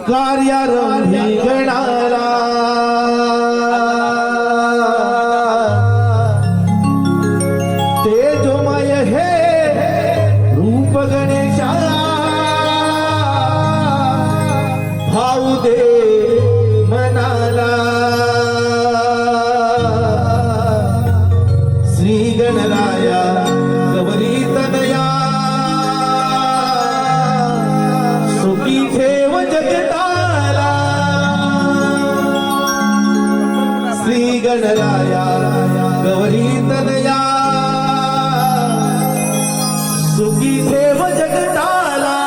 कार्यारंभी गणाला तेजोमय हे रूप गणेशा भाऊ दे मनाला श्री गणराया गौरी तनया सुखी ठेव जगताला श्री गणराया गौरी तनया सुखी ठेव जगताला.